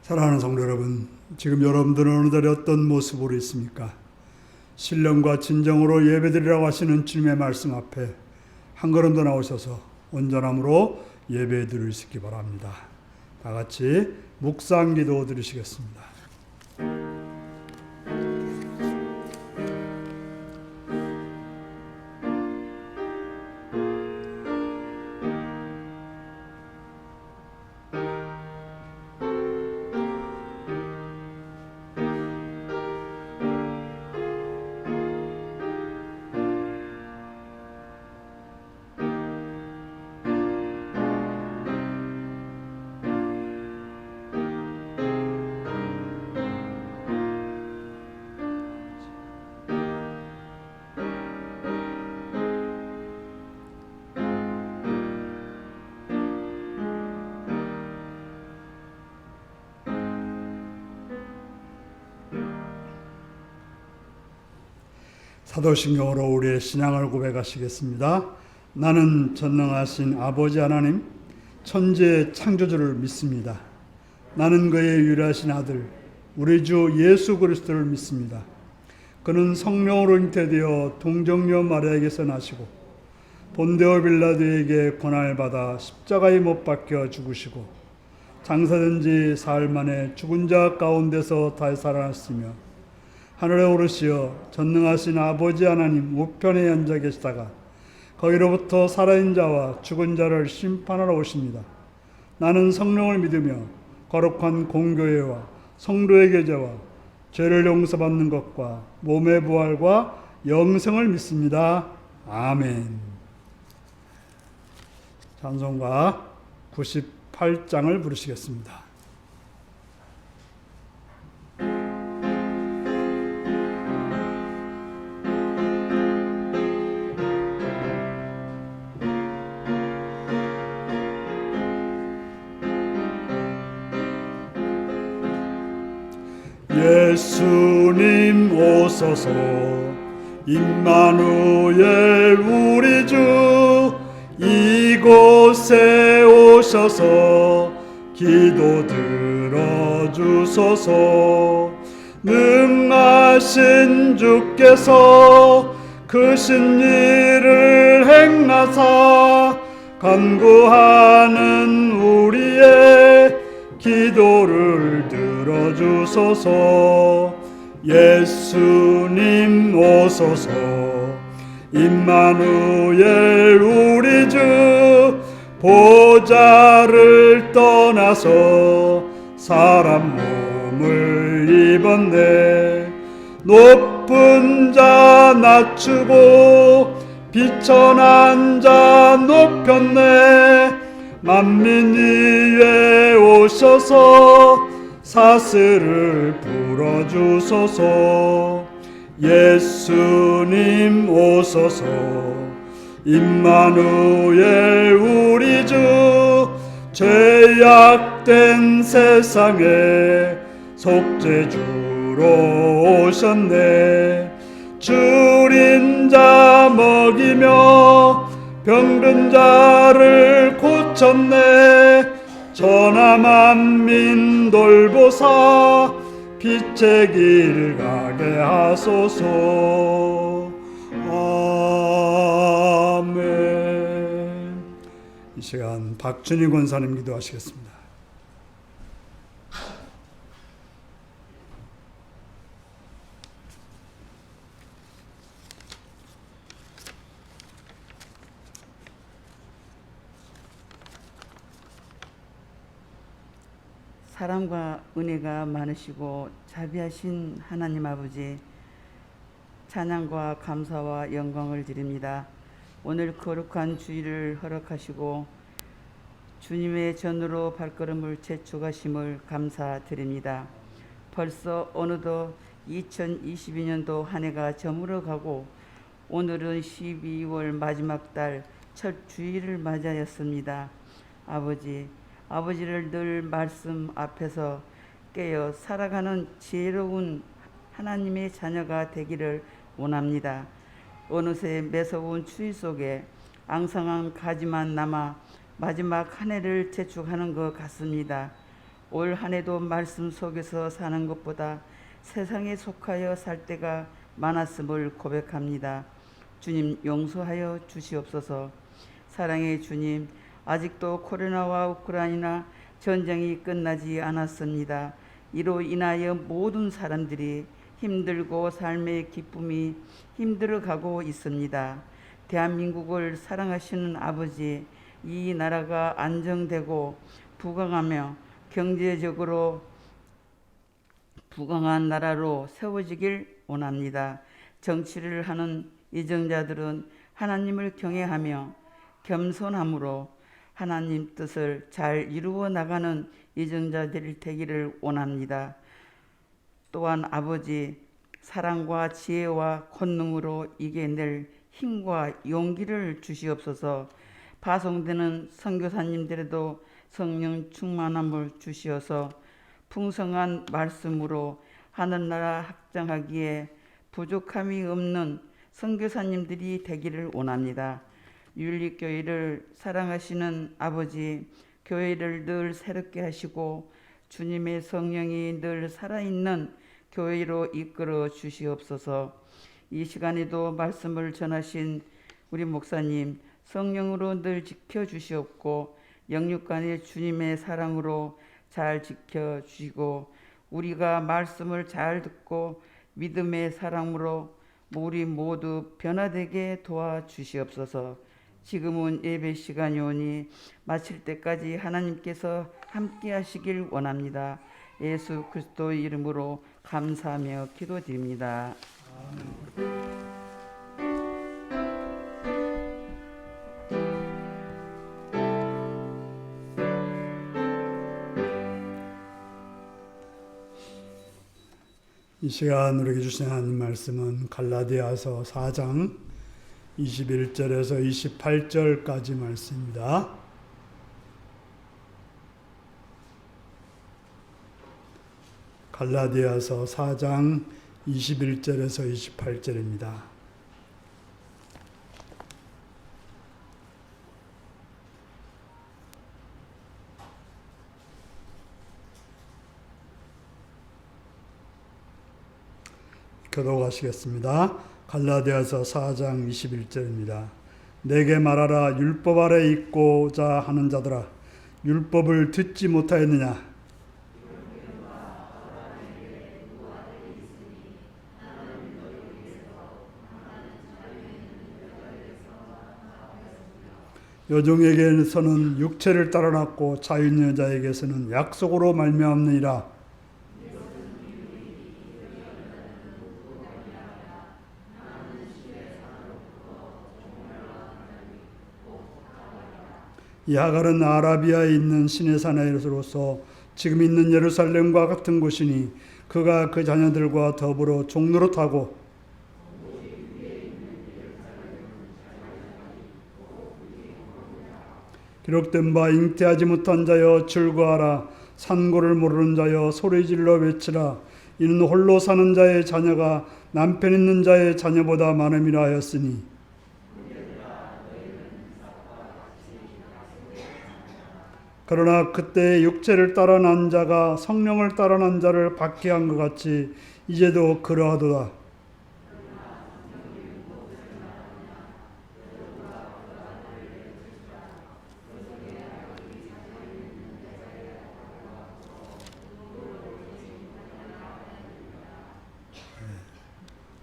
사랑하는 성도 여러분, 지금 여러분들은 어느 자리 어떤 모습으로 있습니까? 신령과 진정으로 예배드리라고 하시는 주님의 말씀 앞에 한 걸음 더 나오셔서 온전함으로 예배 드릴 수 있기 바랍니다. 다 같이 묵상 기도 드리시겠습니다. 사도신경으로 우리의 신앙을 고백하시겠습니다. 나는 전능하신 아버지 하나님, 천지의 창조주를 믿습니다. 나는 그의 유일하신 아들, 우리 주 예수 그리스도를 믿습니다. 그는 성령으로 잉태되어 동정녀 마리아에게서 나시고 본데오 빌라도에게 고난을 받아 십자가에 못 박혀 죽으시고 장사된 지 사흘 만에 죽은 자 가운데서 다시 살아났으며 하늘에 오르시어 전능하신 아버지 하나님 우편에 앉아 계시다가 거기로부터 살아있는 자와 죽은 자를 심판하러 오십니다. 나는 성령을 믿으며 거룩한 공교회와 성도의 교제와 죄를 용서받는 것과 몸의 부활과 영생을 믿습니다. 아멘. 찬송가 98장을 부르시겠습니다. 예수님 오소서 임마누엘 우리 주 이곳에 오셔서 기도 들어주소서. 능하신 주께서 크신 일을 행하사 간구하는 우리의 기도를 들어주소서. 예수님 오소서 임마누엘 우리 주 보좌를 떠나서 사람 몸을 입었네. 높은 자 낮추고 비천한 자 높였네. 만민 위에 오셔서 사슬을 풀어주소서. 예수님 오소서 임마누엘 우리 주 죄악된 세상에 속죄주로 오셨네. 줄인 자 먹이며 병든 자를 고쳤네. 전하 만민 돌보사 빛의 길 가게 하소서. 아멘. 이 시간 박준희 권사님 기도하시겠습니다. 사랑과 은혜가 많으시고 자비하신 하나님 아버지, 찬양과 감사와 영광을 드립니다. 오늘 거룩한 주일을 허락하시고 주님의 전으로 발걸음을 재촉하심을 감사드립니다. 벌써 어느덧 2022년도 한 해가 저물어가고 오늘은 12월 마지막 달 첫 주일을 맞이하였습니다. 아버지를 늘 말씀 앞에서 깨어 살아가는 지혜로운 하나님의 자녀가 되기를 원합니다. 어느새 매서운 추위 속에 앙상한 가지만 남아 마지막 한 해를 재촉하는 것 같습니다. 올 한 해도 말씀 속에서 사는 것보다 세상에 속하여 살 때가 많았음을 고백합니다. 주님 용서하여 주시옵소서. 사랑의 주님, 아직도 코로나와 우크라이나 전쟁이 끝나지 않았습니다. 이로 인하여 모든 사람들이 힘들고 삶의 기쁨이 힘들어가고 있습니다. 대한민국을 사랑하시는 아버지, 이 나라가 안정되고 부강하며 경제적으로 부강한 나라로 세워지길 원합니다. 정치를 하는 이정자들은 하나님을 경외하며 겸손함으로 하나님 뜻을 잘 이루어 나가는 이정자들이 되기를 원합니다. 또한 아버지, 사랑과 지혜와 권능으로 이겨낼 힘과 용기를 주시옵소서. 파송되는 선교사님들에도 성령 충만함을 주시어서 풍성한 말씀으로 하늘나라 확장하기에 부족함이 없는 선교사님들이 되기를 원합니다. 윤리교회를 사랑하시는 아버지, 교회를 늘 새롭게 하시고 주님의 성령이 늘 살아있는 교회로 이끌어 주시옵소서. 이 시간에도 말씀을 전하신 우리 목사님, 성령으로 늘 지켜주시옵고 영육간의 주님의 사랑으로 잘 지켜주시고 우리가 말씀을 잘 듣고 믿음의 사랑으로 우리 모두 변화되게 도와주시옵소서. 지금은 예배 시간이 오니 마칠 때까지 하나님께서 함께 하시길 원합니다. 예수 그리스도의 이름으로 감사하며 기도드립니다. 이 시간 우리에게 주신 하나님 말씀은 갈라디아서 4장 21절에서 28절까지 말씀입니다. 갈라디아서 4장 21절에서 28절입니다. 교독하시겠습니다. 갈라디아서 4장 21절입니다. 내게 말하라. 율법 아래 있고자 하는 자들아, 율법을 듣지 못하였느냐? 여종에게서는 육체를 따라 났고 자유 있는 여자에게서는 약속으로 말미암느니라. 이 하갈은 아라비아에 있는 신의 사내로서 지금 있는 예루살렘과 같은 곳이니 그가 그 자녀들과 더불어 종로로 타고 기록된 바 잉태하지 못한 자여 즐거하라. 산고를 모르는 자여 소리질러 외치라. 이는 홀로 사는 자의 자녀가 남편 있는 자의 자녀보다 많음이라 하였으니 그러나 그때 육체를 따라 난 자가 성령을 따라 난 자를 받게 한 것 같이 이제도 그러하도다.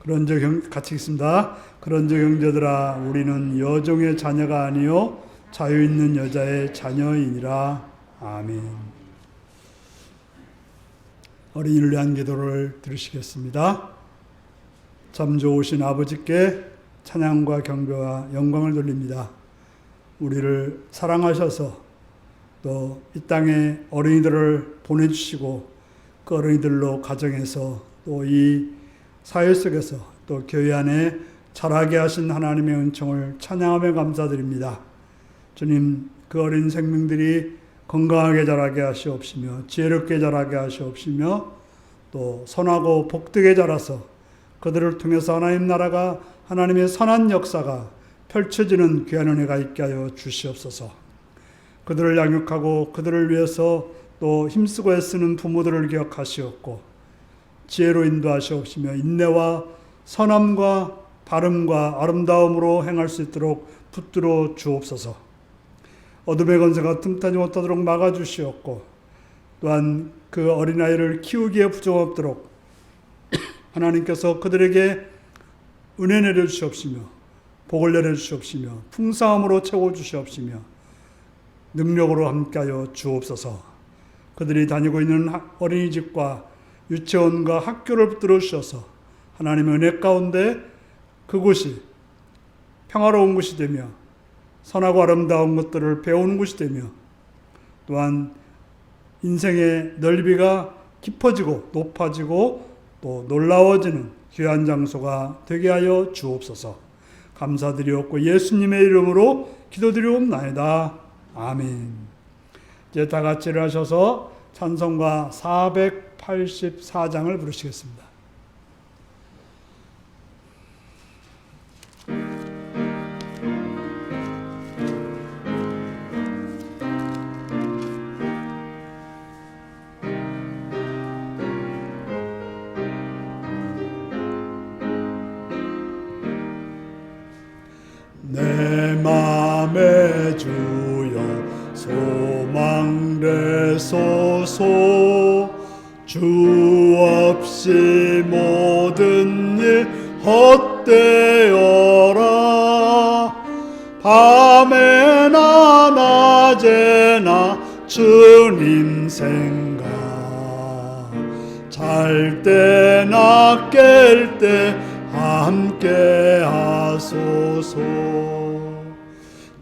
그런즉 같이 읽습니다. 그런즉 형제들아, 우리는 여종의 자녀가 아니요 자유 있는 여자의 자녀이니라. 아멘. 어린이를 위한 기도를 들으시겠습니다. 참 좋으신 아버지께 찬양과 경배와 영광을 돌립니다. 우리를 사랑하셔서 또 이 땅에 어린이들을 보내주시고 그 어린이들로 가정에서 또 이 사회 속에서 또 교회 안에 자라게 하신 하나님의 은총을 찬양하며 감사드립니다. 주님, 그 어린 생명들이 건강하게 자라게 하시옵시며 지혜롭게 자라게 하시옵시며 또 선하고 복되게 자라서 그들을 통해서 하나님 나라가 하나님의 선한 역사가 펼쳐지는 귀한 은혜가 있게 하여 주시옵소서. 그들을 양육하고 그들을 위해서 또 힘쓰고 애쓰는 부모들을 기억하시옵고 지혜로 인도하시옵시며 인내와 선함과 바름과 아름다움으로 행할 수 있도록 붙들어 주옵소서. 어둠의 권세가 틈타지 못하도록 막아주시옵고 또한 그 어린아이를 키우기에 부족없도록 하나님께서 그들에게 은혜 내려주시옵시며 복을 내려주시옵시며 풍성함으로 채워주시옵시며 능력으로 함께하여 주옵소서. 그들이 다니고 있는 어린이집과 유치원과 학교를 붙들어 주셔서 하나님의 은혜 가운데 그곳이 평화로운 곳이 되며 선하고 아름다운 것들을 배우는 곳이 되며 또한 인생의 넓이가 깊어지고 높아지고 또 놀라워지는 귀한 장소가 되게 하여 주옵소서. 감사드리옵고 예수님의 이름으로 기도드리옵나이다. 아멘. 이제 다 같이 일어나셔서 찬송가 484장을 부르시겠습니다. 내 맘에 주여 소망 되소서. 주 없이 모든 일 헛되어라. 밤에나 낮에나 주님 생각, 잘 때나 깰 때 함께 하소서.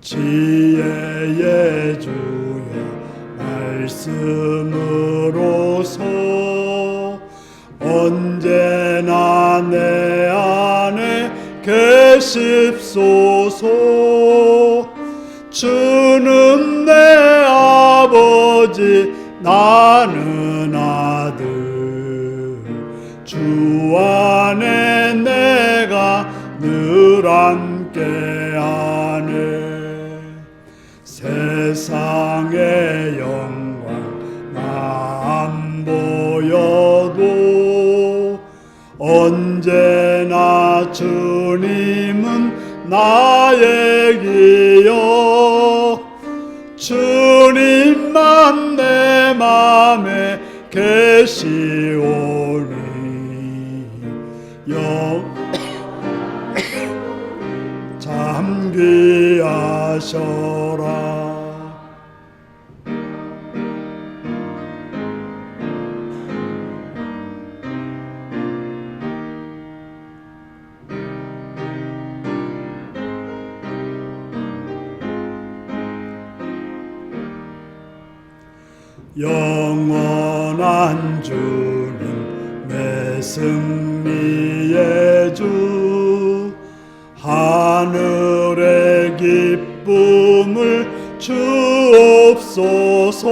지혜의 주여 말씀으로서 언제나 내 안에 계십소서. 주는 내 아버지 나는 아들, 주 안에 내가 늘 함께하네. 세상의 영광 나 안 보여도 언제나 주님은 나의 기여. 주님만 내 맘에 계시오니 잠귀하셔라. 영원한 주님 내 승리의 주, 하늘의 기쁨을 주옵소서.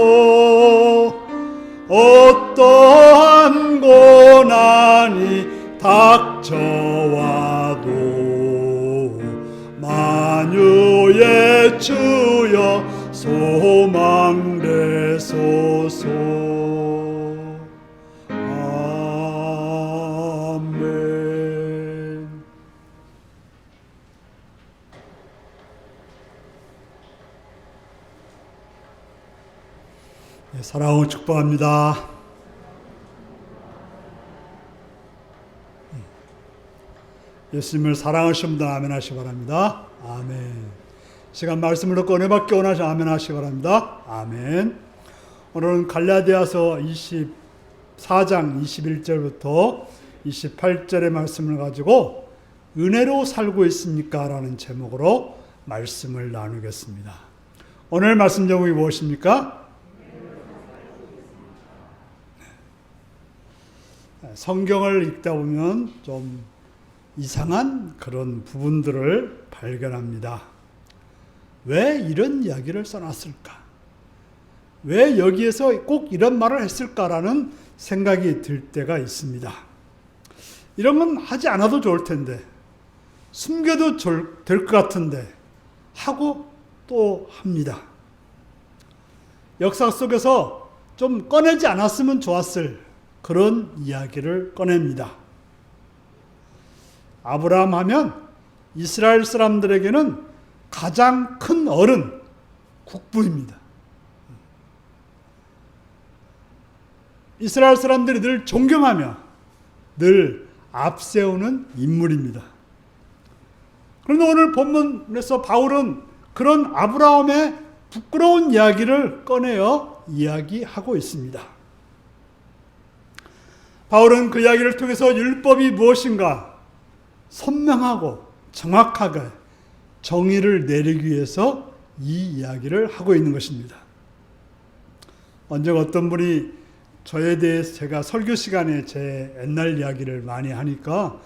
어떠한 고난이 닥쳐와도 만유의 주여 소망 되소서. 아멘. 네, 사랑하고 축복합니다. 예수님을 사랑하시는 분들 아멘 하시기 바랍니다. 아멘. 시간 말씀을 듣고 은혜 받기 원하시 아멘 하시기 바랍니다. 아멘. 오늘은 갈라디아서 24장 21절부터 28절의 말씀을 가지고 은혜로 살고 있습니까? 라는 제목으로 말씀을 나누겠습니다. 오늘 말씀 제목이 무엇입니까? 성경을 읽다 보면 좀 이상한 그런 부분들을 발견합니다. 왜 이런 이야기를 써놨을까? 왜 여기에서 꼭 이런 말을 했을까라는 생각이 들 때가 있습니다. 이런 건 하지 않아도 좋을 텐데, 숨겨도 될 것 같은데 하고 또 합니다. 역사 속에서 좀 꺼내지 않았으면 좋았을 그런 이야기를 꺼냅니다. 아브라함 하면 이스라엘 사람들에게는 가장 큰 어른, 국부입니다. 이스라엘 사람들이 늘 존경하며 늘 앞세우는 인물입니다. 그런데 오늘 본문에서 바울은 그런 아브라함의 부끄러운 이야기를 꺼내어 이야기하고 있습니다. 바울은 그 이야기를 통해서 율법이 무엇인가 선명하고 정확하게 정의를 내리기 위해서 이 이야기를 하고 있는 것입니다. 언제 어떤 분이 저에 대해서 제가 설교 시간에 제 옛날 이야기를 많이 하니까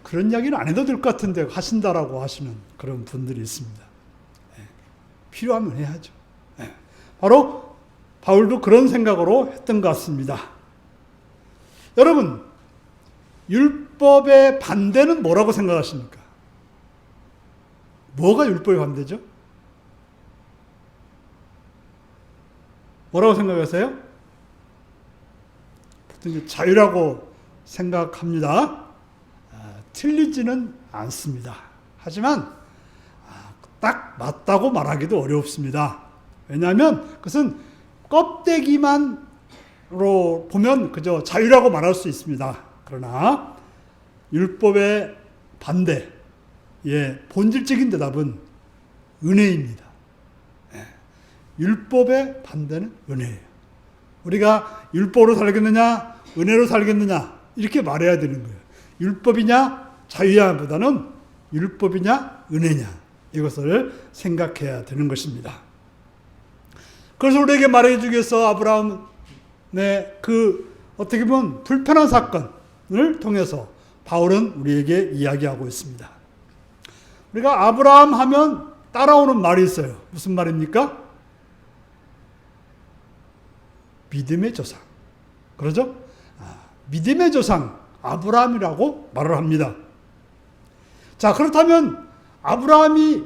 그런 이야기는 안 해도 될 것 같은데 하신다라고 하시는 그런 분들이 있습니다. 필요하면 해야죠. 바로 바울도 그런 생각으로 했던 것 같습니다. 여러분, 율법의 반대는 뭐라고 생각하십니까? 뭐가 율법의 반대죠? 뭐라고 생각하세요? 보통 자유라고 생각합니다. 틀리지는 않습니다. 하지만 딱 맞다고 말하기도 어렵습니다. 왜냐하면 그것은 껍데기만으로 보면 그저 자유라고 말할 수 있습니다. 그러나 율법의 반대, 본질적인 대답은 은혜입니다. 율법의 반대는 은혜예요. 우리가 율법으로 살겠느냐, 은혜로 살겠느냐 이렇게 말해야 되는 거예요. 율법이냐, 자유야보다는 율법이냐, 은혜냐 이것을 생각해야 되는 것입니다. 그래서 우리에게 말해주기 위해서 아브라함의 그 어떻게 보면 불편한 사건을 통해서 바울은 우리에게 이야기하고 있습니다. 우리가 아브라함 하면 따라오는 말이 있어요. 무슨 말입니까? 믿음의 조상. 그러죠? 믿음의 조상 아브라함이라고 말을 합니다. 자, 그렇다면 아브라함이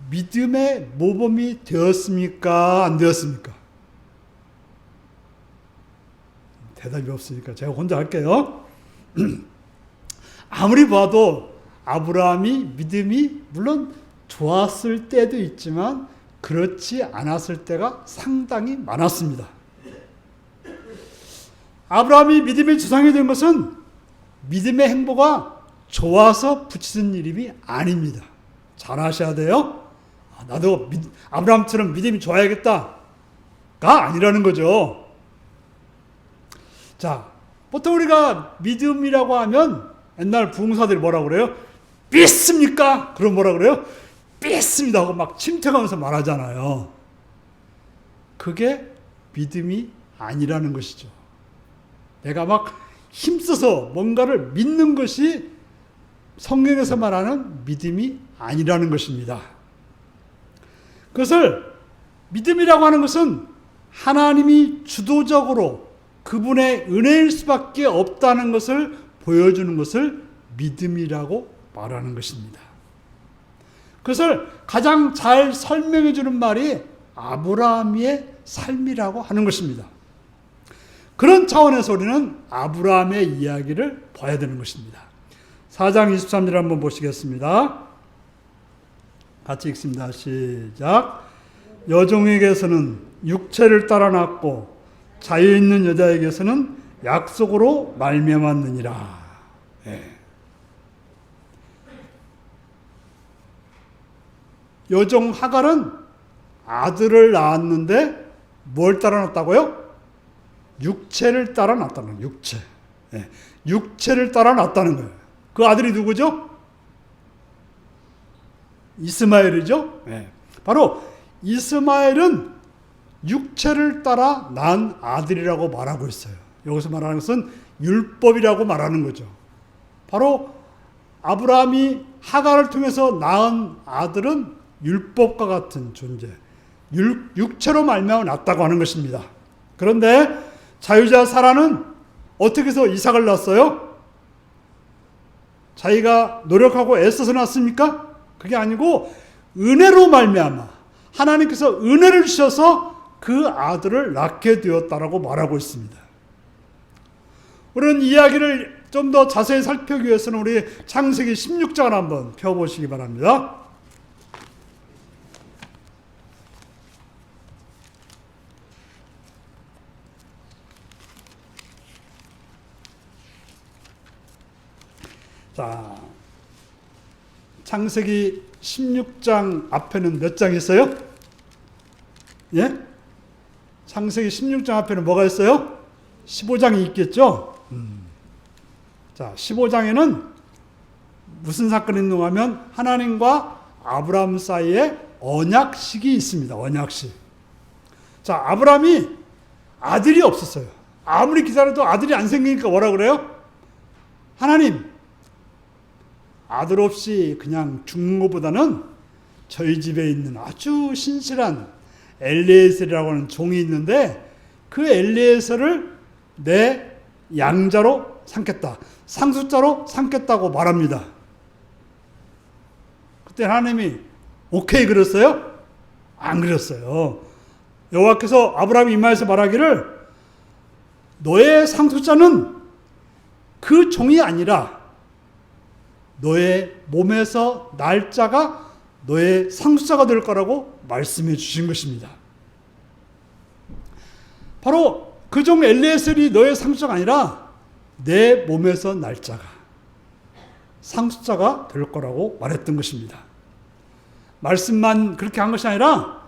믿음의 모범이 되었습니까? 안 되었습니까? 대답이 없으니까 제가 혼자 할게요. 아무리 봐도 아브라함이 믿음이 물론 좋았을 때도 있지만 그렇지 않았을 때가 상당히 많았습니다. 아브라함이 믿음의 조상이 된 것은 믿음의 행보가 좋아서 붙이는 이름이 아닙니다. 잘 아셔야 돼요. 나도 아브라함처럼 믿음이 좋아야겠다가 아니라는 거죠. 자, 보통 우리가 믿음이라고 하면 옛날 부흥사들이 뭐라고 그래요? 믿습니까? 그럼 뭐라 그래요? 믿습니다 하고 막 침태가면서 말하잖아요. 그게 믿음이 아니라는 것이죠. 내가 막 힘써서 뭔가를 믿는 것이 성경에서 말하는 믿음이 아니라는 것입니다. 그것을 믿음이라고 하는 것은 하나님이 주도적으로 그분의 은혜일 수밖에 없다는 것을 보여주는 것을 믿음이라고 말하는 것입니다. 그것을 가장 잘 설명해 주는 말이 아브라함의 삶이라고 하는 것입니다. 그런 차원에서 우리는 아브라함의 이야기를 봐야 되는 것입니다. 4장 23절 한번 보시겠습니다. 같이 읽습니다. 시작. 여종에게서는 육체를 따라 낳고 자유 있는 여자에게서는 약속으로 말미암았느니라. 여종 하갈은 아들을 낳았는데 뭘 따라 낳았다고요? 육체를 따라 낳았다는 거예요. 육체를 따라 낳았다는 거예요. 그 아들이 누구죠? 이스마엘이죠. 바로 이스마엘은 육체를 따라 낳은 아들이라고 말하고 있어요. 여기서 말하는 것은 율법이라고 말하는 거죠. 바로 아브라함이 하갈을 통해서 낳은 아들은 율법과 같은 존재, 육체로 말미암아 낳았다고 하는 것입니다. 그런데 자유자 사라는 어떻게 해서 이삭을 낳았어요? 자기가 노력하고 애써서 낳았습니까? 그게 아니고 은혜로 말미암아 하나님께서 은혜를 주셔서 그 아들을 낳게 되었다라고 말하고 있습니다. 우리는 이야기를 좀 더 자세히 살펴보기 위해서는 우리 창세기 16장을 한번 펴보시기 바랍니다. 자, 창세기 16장 앞에는 몇 장 있어요? 예? 창세기 16장 앞에는 뭐가 있어요? 15장이 있겠죠? 자, 15장에는 무슨 사건이 있는가 하면 하나님과 아브라함 사이에 언약식이 있습니다. 언약식. 자, 아브라함이 아들이 없었어요. 아무리 기다려도 아들이 안 생기니까 뭐라 그래요? 하나님, 아들 없이 그냥 죽는 것보다는 저희 집에 있는 아주 신실한 엘리에셀이라고 하는 종이 있는데 그 엘리에셀을 내 양자로 삼겠다. 상속자로 삼겠다고 말합니다. 그때 하나님이 오케이 그랬어요? 안 그랬어요. 여호와께서 아브라함 이마에서 말하기를 너의 상속자는 그 종이 아니라 너의 몸에서 날짜가 너의 상속자가 될 거라고 말씀해 주신 것입니다. 바로 그 종 엘리에셀이 너의 상속자가 아니라 내 몸에서 날짜가 상속자가 될 거라고 말했던 것입니다. 말씀만 그렇게 한 것이 아니라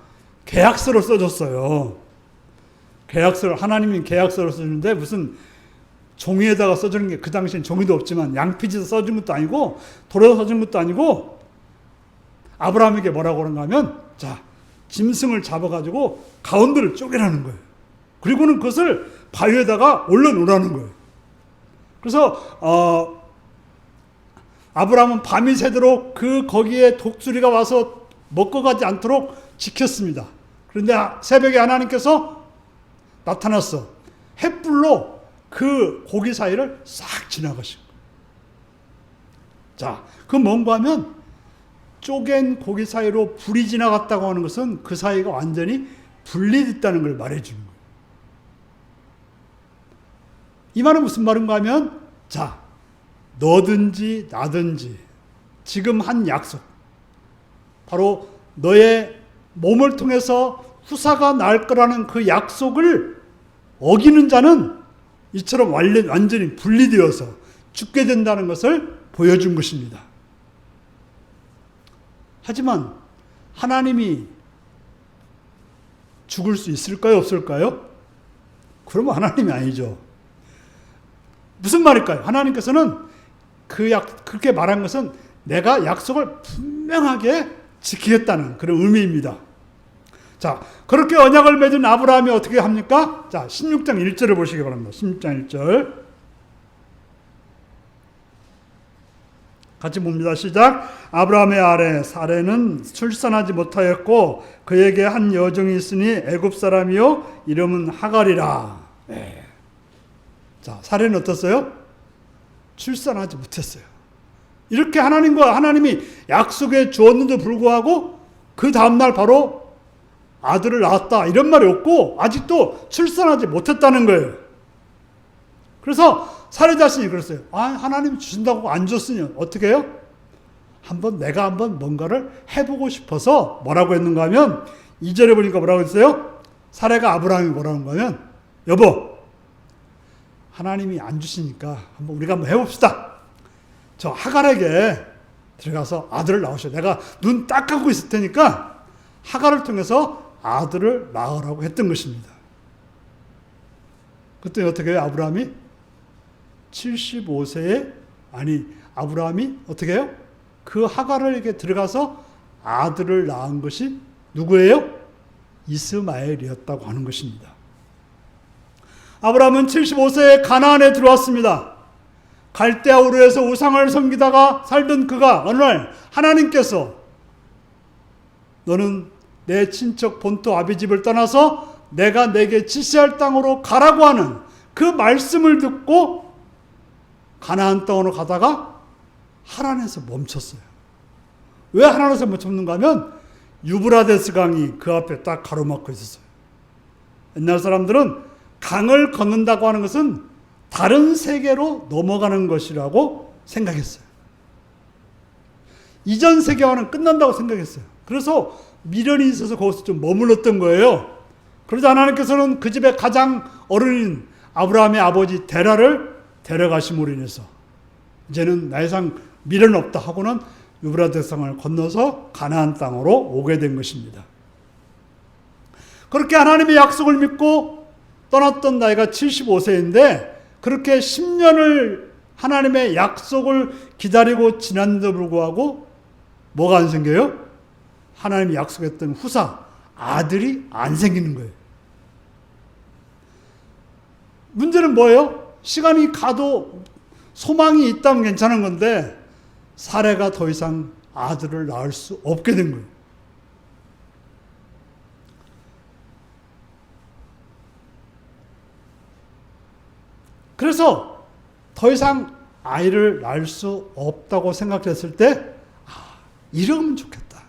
계약서를 써줬어요. 계약서를 하나님이 계약서를 써주는데 무슨 종이에다가 써주는 게 그 당시엔 종이도 없지만 양피지에서 써준 것도 아니고 돌에서 써준 것도 아니고 아브라함에게 뭐라고 그런가 하면 자, 짐승을 잡아가지고 가운데를 쪼개라는 거예요. 그리고는 그것을 바위에다가 올려놓으라는 거예요. 그래서 아브라함은 밤이 새도록 거기에 독수리가 와서 먹고 가지 않도록 지켰습니다. 그런데 새벽에 하나님께서 나타났어. 햇불로 그 고기 사이를 싹 지나가신 거예요. 자, 그 뭔가 하면 쪼갠 고기 사이로 불이 지나갔다고 하는 것은 그 사이가 완전히 분리됐다는 걸 말해주는 거예요. 이 말은 무슨 말인가 하면 자, 너든지 나든지 지금 한 약속, 바로 너의 몸을 통해서 후사가 날 거라는 그 약속을 어기는 자는 이처럼 완전히 분리되어서 죽게 된다는 것을 보여준 것입니다. 하지만 하나님이 죽을 수 있을까요? 없을까요? 그러면 하나님이 아니죠. 무슨 말일까요? 하나님께서는 그렇게 말한 것은 내가 약속을 분명하게 지키겠다는 그런 의미입니다. 자, 그렇게 언약을 맺은 아브라함이 어떻게 합니까? 자, 16장 1절을 보시기 바랍니다. 16장 1절. 같이 봅니다. 시작. 아브라함의 아내 사레는 출산하지 못하였고 그에게 한 여종이 있으니 애굽 사람이요 이름은 하갈이라. 네. 자, 사레는 어떻어요? 출산하지 못했어요. 이렇게 하나님이 약속해 주었는데도 불구하고 그 다음날 바로 아들을 낳았다 이런 말이 없고 아직도 출산하지 못했다는 거예요. 그래서 사례 자신이 그랬어요. 하나님 주신다고 안 줬으니 어떻게 해요? 내가 한번 뭔가를 해보고 싶어서 뭐라고 했는가 하면 2절에 보니까 뭐라고 했어요? 사례가 아브라함이 뭐라고 했는가 하면 여보, 하나님이 안 주시니까 우리가 한번 해봅시다. 저 하갈에게 들어가서 아들을 낳으셔. 내가 눈 딱 감고 있을 테니까 하갈을 통해서 아들을 낳으라고 했던 것입니다. 그때 어떻게 해요? 아브라함이 75세에 아브라함이 어떻게 해요? 그 하갈에게 들어가서 아들을 낳은 것이 누구예요? 이스마엘이었다고 하는 것입니다. 아브라함은 75세에 가나안에 들어왔습니다. 갈대아 우르에서 우상을 섬기다가 살던 그가 어느 날 하나님께서 너는 내 친척 본토 아비집을 떠나서 내가 내게 지시할 땅으로 가라고 하는 그 말씀을 듣고 가나안 땅으로 가다가 하란에서 멈췄어요. 왜 하란에서 멈췄는가 하면 유브라데스 강이 그 앞에 딱 가로막고 있었어요. 옛날 사람들은 강을 건넌다고 하는 것은 다른 세계로 넘어가는 것이라고 생각했어요. 이전 세계와는 끝난다고 생각했어요. 그래서 미련이 있어서 거기서 좀 머물렀던 거예요. 그러자 하나님께서는 그 집의 가장 어른인 아브라함의 아버지 데라를 데려가심으로 인해서 이제는 나 이상 미련 없다 하고는 유브라데 강을 건너서 가나안 땅으로 오게 된 것입니다. 그렇게 하나님의 약속을 믿고 떠났던 나이가 75세인데 그렇게 10년을 하나님의 약속을 기다리고 지났는데도 불구하고 뭐가 안 생겨요? 하나님이 약속했던 후사, 아들이 안 생기는 거예요. 문제는 뭐예요? 시간이 가도 소망이 있다면 괜찮은 건데 사례가 더 이상 아들을 낳을 수 없게 된 거예요. 그래서 더 이상 아이를 낳을 수 없다고 생각했을 때 이러면 좋겠다.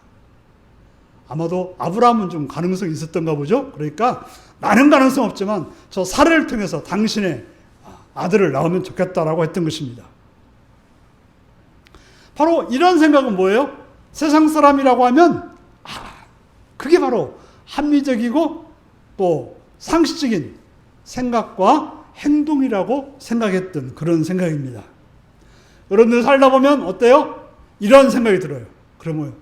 아마도 아브라함은 좀 가능성이 있었던가 보죠. 그러니까 나는 가능성 없지만 저 사례를 통해서 당신의 아들을 낳으면 좋겠다라고 했던 것입니다. 바로 이런 생각은 뭐예요? 세상 사람이라고 하면 그게 바로 합리적이고 또 상식적인 생각과 행동이라고 생각했던 그런 생각입니다. 여러분들 살다 보면 어때요? 이런 생각이 들어요. 그러면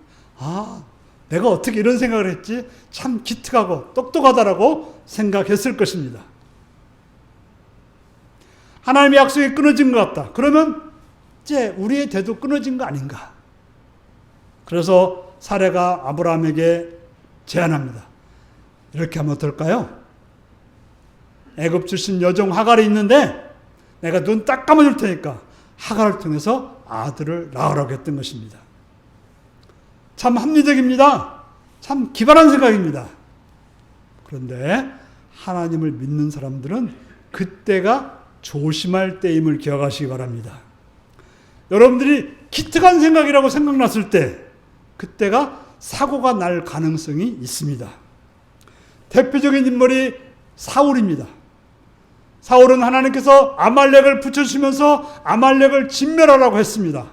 내가 어떻게 이런 생각을 했지? 참 기특하고 똑똑하다라고 생각했을 것입니다. 하나님의 약속이 끊어진 것 같다. 그러면 이제 우리의 대도 끊어진 거 아닌가? 그래서 사례가 아브라함에게 제안합니다. 이렇게 하면 어떨까요? 애굽 출신 여종 하갈이 있는데 내가 눈 딱 감아줄 테니까 하갈을 통해서 아들을 낳으라고 했던 것입니다. 참 합리적입니다. 참 기발한 생각입니다. 그런데 하나님을 믿는 사람들은 그때가 조심할 때임을 기억하시기 바랍니다. 여러분들이 기특한 생각이라고 생각났을 때 그때가 사고가 날 가능성이 있습니다. 대표적인 인물이 사울입니다. 사울은 하나님께서 아말렉을 붙여주시면서 아말렉을 진멸하라고 했습니다.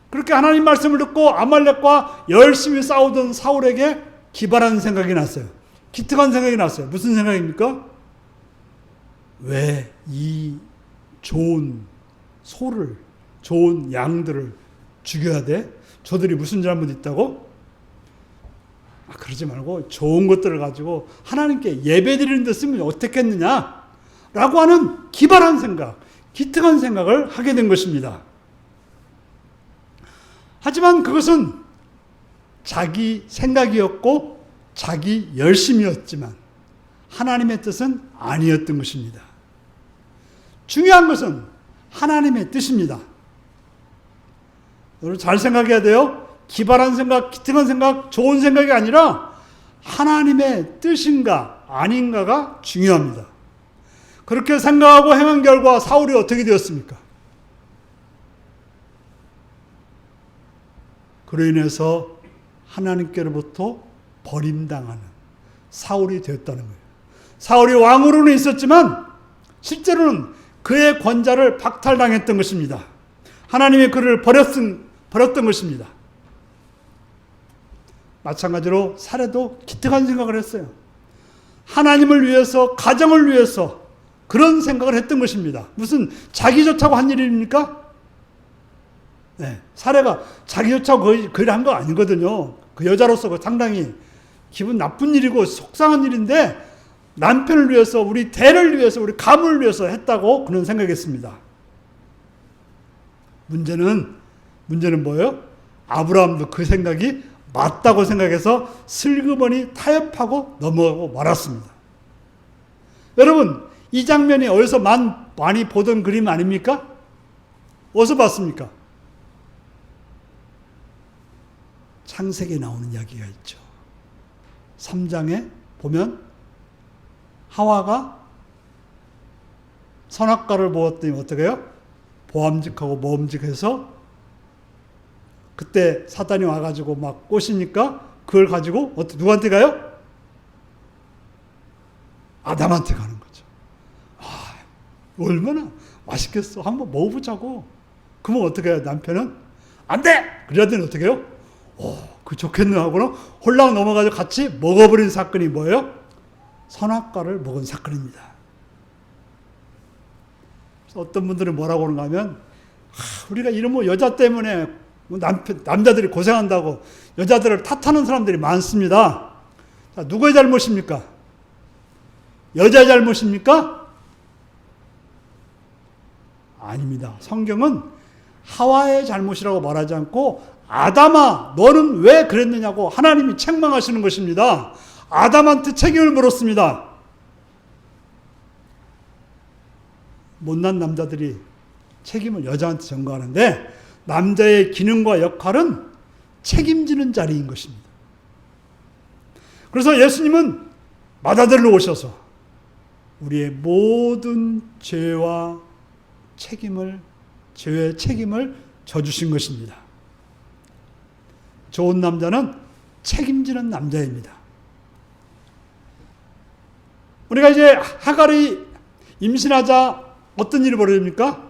그렇게 하나님 말씀을 듣고 아말렉과 열심히 싸우던 사울에게 기발한 생각이 났어요. 기특한 생각이 났어요. 무슨 생각입니까? 왜 이 좋은 소를, 좋은 양들을 죽여야 돼? 저들이 무슨 잘못 있다고? 그러지 말고 좋은 것들을 가지고 하나님께 예배드리는 데 쓰면 어떻겠느냐? 라고 하는 기발한 생각, 기특한 생각을 하게 된 것입니다. 하지만 그것은 자기 생각이었고 자기 열심이었지만 하나님의 뜻은 아니었던 것입니다. 중요한 것은 하나님의 뜻입니다. 여러분 잘 생각해야 돼요. 기발한 생각, 기특한 생각, 좋은 생각이 아니라 하나님의 뜻인가 아닌가가 중요합니다. 그렇게 생각하고 행한 결과 사울이 어떻게 되었습니까? 그로 인해서 하나님께로부터 버림당하는 사울이 되었다는 거예요. 사울이 왕으로는 있었지만 실제로는 그의 권좌를 박탈당했던 것입니다. 하나님이 그를 버렸던 것입니다. 마찬가지로 사례도 기특한 생각을 했어요. 하나님을 위해서, 가정을 위해서 그런 생각을 했던 것입니다. 무슨 자기 좋자고 한 일입니까? 네, 사례가 자기 좋자고 그 일을 한 거 아니거든요. 그 여자로서 상당히 기분 나쁜 일이고 속상한 일인데 남편을 위해서, 우리 대를 위해서, 우리 가문을 위해서 했다고 그는 생각했습니다. 문제는 뭐예요? 아브라함도 그 생각이 맞다고 생각해서 슬그머니 타협하고 넘어가고 말았습니다. 여러분, 이 장면이 어디서 많이 보던 그림 아닙니까? 어디서 봤습니까? 창세기에 나오는 이야기가 있죠. 3장에 보면 하와가 선악과를 먹었더니 어떻게 해요? 보암직하고 모험직해서 그때 사단이 와가지고 막 꼬시니까 그걸 가지고 누구한테 가요? 아담한테 가는 거죠. 얼마나 맛있겠어. 한번 먹어보자고. 그러면 어떻게 해요? 남편은 안 돼! 그러더니 어떻게 해요? 그 좋겠네 하고는 홀랑 넘어가서 같이 먹어버린 사건이 뭐예요? 선악과를 먹은 사건입니다. 그래서 어떤 분들은 뭐라고 하는가 하면 우리가 이런 뭐 여자 때문에 남자들이 고생한다고 여자들을 탓하는 사람들이 많습니다. 자, 누구의 잘못입니까? 여자의 잘못입니까? 아닙니다. 성경은 하와의 잘못이라고 말하지 않고 아담아 너는 왜 그랬느냐고 하나님이 책망하시는 것입니다. 아담한테 책임을 물었습니다. 못난 남자들이 책임을 여자한테 전가하는데 남자의 기능과 역할은 책임지는 자리인 것입니다. 그래서 예수님은 마다들로 오셔서 우리의 모든 죄의 책임을 져주신 것입니다. 좋은 남자는 책임지는 남자입니다. 우리가 이제 하갈이 임신하자 어떤 일이 벌어집니까?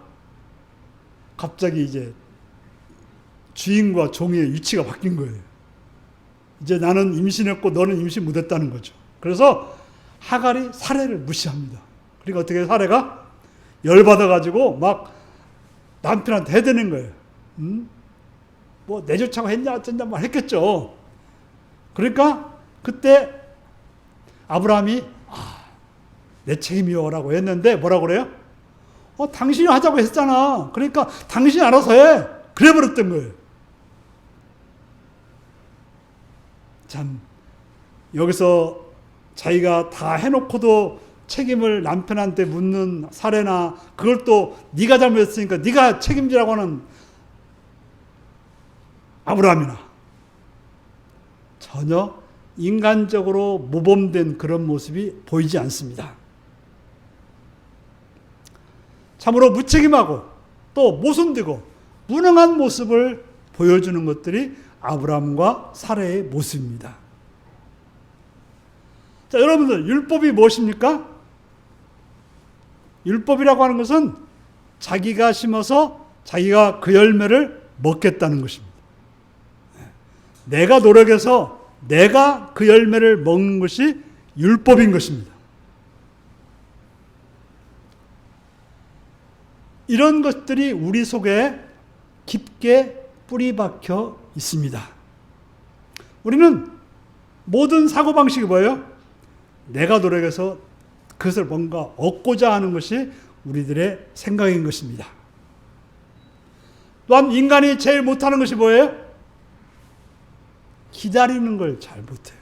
갑자기 이제 주인과 종의 위치가 바뀐 거예요. 이제 나는 임신했고 너는 임신 못했다는 거죠. 그래서 하갈이 사례를 무시합니다. 그러니까 어떻게 사례가 열받아가지고 막 남편한테 해대는 거예요. 뭐 내쫓자고 했냐 어쩐냐 말 했겠죠. 그러니까 그때 아브라함이 내 책임이요라고 했는데 뭐라고 그래요? 당신이 하자고 했잖아. 그러니까 당신이 알아서 해. 그래 버렸던 거예요. 참 여기서 자기가 다 해놓고도 책임을 남편한테 묻는 사례나 그걸 또 네가 잘못했으니까 네가 책임지라고 하는 아브라함이나 전혀 인간적으로 모범된 그런 모습이 보이지 않습니다. 참으로 무책임하고 또 모순되고 무능한 모습을 보여주는 것들이 아브라함과 사례의 모습입니다. 자, 여러분들 율법이 무엇입니까? 율법이라고 하는 것은 자기가 심어서 자기가 그 열매를 먹겠다는 것입니다. 내가 노력해서 내가 그 열매를 먹는 것이 율법인 것입니다. 이런 것들이 우리 속에 깊게 뿌리 박혀 있습니다. 우리는 모든 사고방식이 뭐예요? 내가 노력해서 그것을 뭔가 얻고자 하는 것이 우리들의 생각인 것입니다. 또한 인간이 제일 못하는 것이 뭐예요? 기다리는 걸 잘 못해요.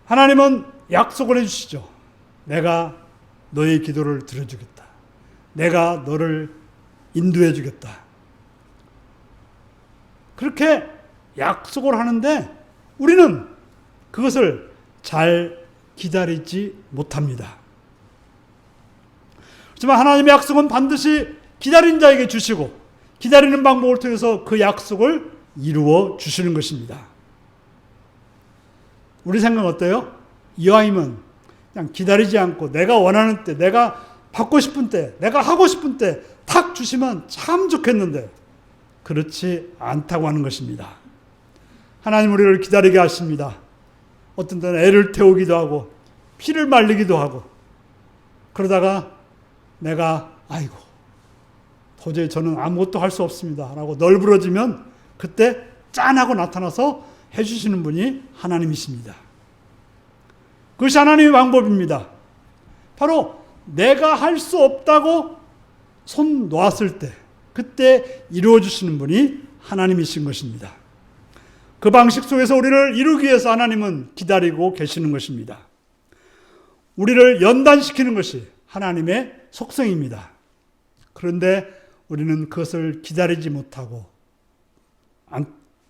하나님은 약속을 해주시죠. 내가 너의 기도를 들어주겠다. 내가 너를 인도해 주겠다. 그렇게 약속을 하는데 우리는 그것을 잘 기다리지 못합니다. 하지만 하나님의 약속은 반드시 기다린 자에게 주시고 기다리는 방법을 통해서 그 약속을 이루어 주시는 것입니다. 우리 생각은 어때요? 이왕이면 그냥 기다리지 않고 내가 원하는 때, 내가 받고 싶은 때, 내가 하고 싶은 때 탁 주시면 참 좋겠는데 그렇지 않다고 하는 것입니다. 하나님 우리를 기다리게 하십니다. 어떤 때는 애를 태우기도 하고 피를 말리기도 하고 그러다가 내가 아이고 도저히 저는 아무것도 할 수 없습니다 라고 널브러지면 그때 짠하고 나타나서 해주시는 분이 하나님이십니다. 그것이 하나님의 방법입니다. 바로 내가 할 수 없다고 손 놓았을 때 그때 이루어주시는 분이 하나님이신 것입니다. 그 방식 속에서 우리를 이루기 위해서 하나님은 기다리고 계시는 것입니다. 우리를 연단시키는 것이 하나님의 속성입니다. 그런데 우리는 그것을 기다리지 못하고